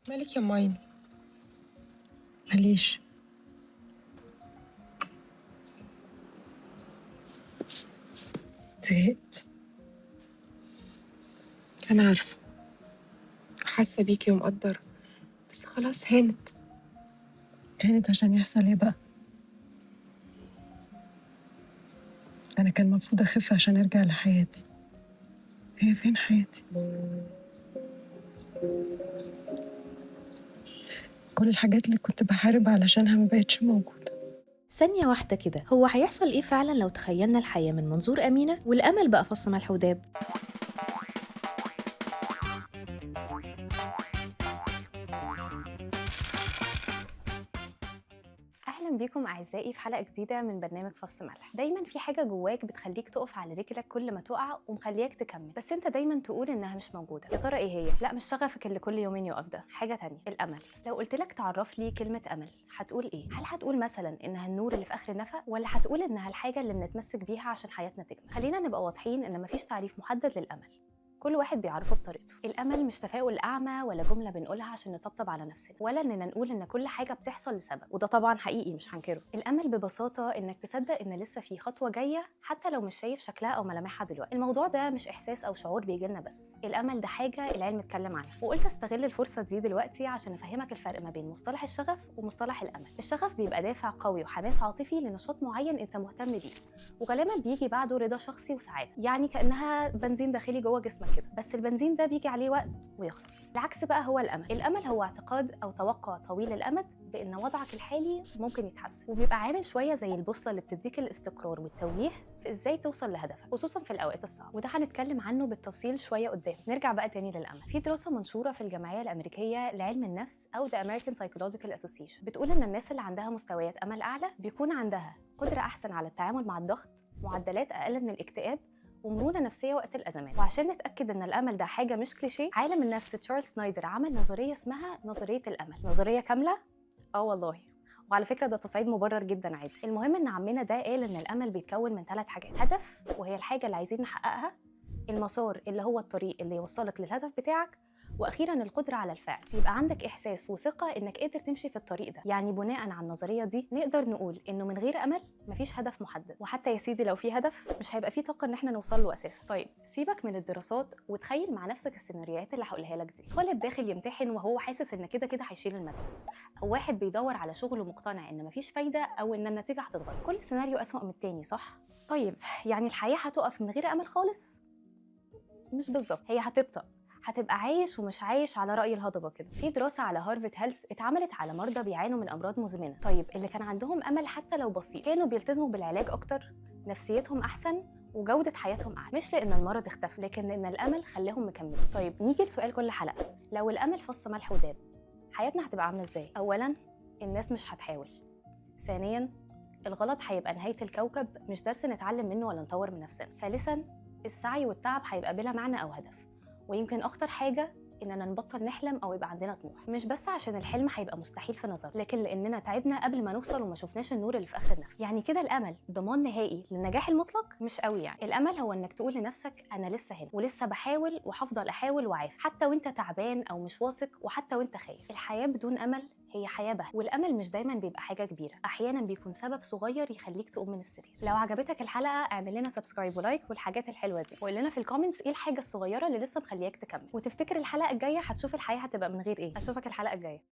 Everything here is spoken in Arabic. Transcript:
مالك يا ماين؟ ماليش. زهقت. أنا عارفة، حاسة بيكي ومقدرة، بس خلاص هانت. كانت عشان يحصل ايه بقى؟ انا كان المفروض اخف عشان ارجع لحياتي. هي فين حياتي؟ كل الحاجات اللي كنت بحارب علشانها ما بقتش موجودة. ثانية واحدة كده، هو هيحصل إيه فعلا لو تخيلنا الحياة من منظور أمينة والأمل بقى فص ملح وداب؟ أهلا بيكم أعزائي في حلقة جديدة من برنامج فص ملح. دايما في حاجة جواك بتخليك تقف على رجلك كل ما تقع ومخليك تكمل، بس انت دايما تقول انها مش موجودة. يا ترى ايه هي؟ لا، مش شغفك اللي كل يومين يقف ده، حاجة تانية، الأمل. لو قلت لك تعرف لي كلمة أمل هتقول ايه؟ هل هتقول مثلا انها النور اللي في آخر النفق، ولا هتقول انها الحاجة اللي بنتمسك بيها عشان حياتنا تكمل؟ خلينا نبقى واضحين ان مفيش تعريف محدد للأمل، كل واحد بيعرفه بطريقته. الامل مش تفاؤل اعمى ولا جمله بنقولها عشان نطبطب على نفسنا، ولا اننا نقول ان كل حاجه بتحصل لسبب، وده طبعا حقيقي مش هنكره. الامل ببساطه انك تصدق ان لسه في خطوه جايه حتى لو مش شايف شكلها او ملامحها دلوقتي. الموضوع ده مش احساس او شعور بيجيلنا بس، الامل ده حاجه العلم اتكلم عنها، وقلت استغل الفرصه دي دلوقتي عشان افهمك الفرق ما بين مصطلح الشغف ومصطلح الامل. الشغف بيبقى دافع قوي وحماس عاطفي لنشاط معين انت مهتم بيه، وغالبا بيجي بعده رضا شخصي وسعاده، يعني كانها بنزين داخلي جوه جسمك كده، بس البنزين ده بيجي عليه وقت ويخلص. العكس بقى هو الامل. الامل هو اعتقاد او توقع طويل الامد بان وضعك الحالي ممكن يتحسن، وبيبقى عامل شويه زي البوصله اللي بتديك الاستقرار والتوجيه في ازاي توصل لهدفك، خصوصا في الاوقات الصعبه، وده هنتكلم عنه بالتفصيل شويه قدام. نرجع بقى تاني للامل. في دراسه منشوره في الجمعيه الامريكيه لعلم النفس او The American Psychological Association بتقول ان الناس اللي عندها مستويات امل اعلى بيكون عندها قدره احسن على التعامل مع الضغط، معدلات اقل من الاكتئاب، ومرونة نفسية وقت الأزمات. وعشان نتأكد إن الأمل ده حاجة مش كليشيه، عالم النفس تشارلز سنايدر عمل نظرية اسمها نظرية الأمل. نظرية كاملة؟ والله، وعلى فكرة ده تصعيد مبرر جدا عادي. المهم إن عمنا ده قال إن الأمل بيتكون من 3 حاجات: هدف وهي الحاجة اللي عايزين نحققها، المسار اللي هو الطريق اللي يوصلك للهدف بتاعك، واخيرا القدره على الفعل. يبقى عندك احساس وثقه انك قادر تمشي في الطريق ده. يعني بناء على النظريه دي نقدر نقول انه من غير امل مفيش هدف محدد، وحتى يا سيدي لو في هدف مش هيبقى فيه طاقه ان احنا نوصل له اساسا. طيب سيبك من الدراسات وتخيل مع نفسك السيناريوهات اللي هقولها لك دي: طالب داخل يمتحن وهو حاسس ان كده كده هيشيل الماده، او واحد بيدور على شغل ومقتنع ان مفيش فايده او ان النتيجه هتتغير. كل سيناريو اسوأ من التاني، صح؟ طيب يعني الحياه هتقف من غير امل خالص؟ مش بالظبط، هي هتبطأ، هتبقى عايش ومش عايش على رأي الهضبة كده. في دراسة على هارفارد هيلث اتعملت على مرضى بيعانوا من أمراض مزمنة. طيب اللي كان عندهم أمل حتى لو بسيط كانوا بيلتزموا بالعلاج أكتر، نفسيتهم أحسن، وجودة حياتهم أعلى، مش لأن المرض اختفى لكن لأن الأمل خلاهم مكملين. طيب نيجي لسؤال كل حلقة: لو الأمل فص ملح وداب حياتنا هتبقى عاملة إزاي؟ أولاً الناس مش هتحاول. ثانياً الغلط هيبقى نهاية الكوكب، مش درس نتعلم منه ولا نطور من نفسنا. ثالثاً السعي والتعب هيبقى بلا معنى أو هدف. ويمكن أخطر حاجة إننا نبطل نحلم أو يبقى عندنا طموح، مش بس عشان الحلم هيبقى مستحيل في نظر، لكن لأننا تعبنا قبل ما نوصل وما شفناش النور اللي في آخر النفق. يعني كده الأمل ضمان نهائي للنجاح المطلق؟ مش قوي. يعني الأمل هو إنك تقول لنفسك أنا لسه هنا ولسه بحاول وهفضل أحاول وعافر، حتى وأنت تعبان أو مش واثق، وحتى وأنت خايف. الحياة بدون أمل هي حياة بهت، والأمل مش دايما بيبقى حاجة كبيرة، أحيانا بيكون سبب صغير يخليك تقوم من السرير. لو عجبتك الحلقة اعمل لنا سبسكرايب ولايك والحاجات الحلوة دي، وقول لنا في الكومنتس ايه الحاجة الصغيرة اللي لسه مخلياك تكمل، وتفتكر الحلقة الجاية هتشوف الحياة هتبقى من غير ايه. أشوفك الحلقة الجاية.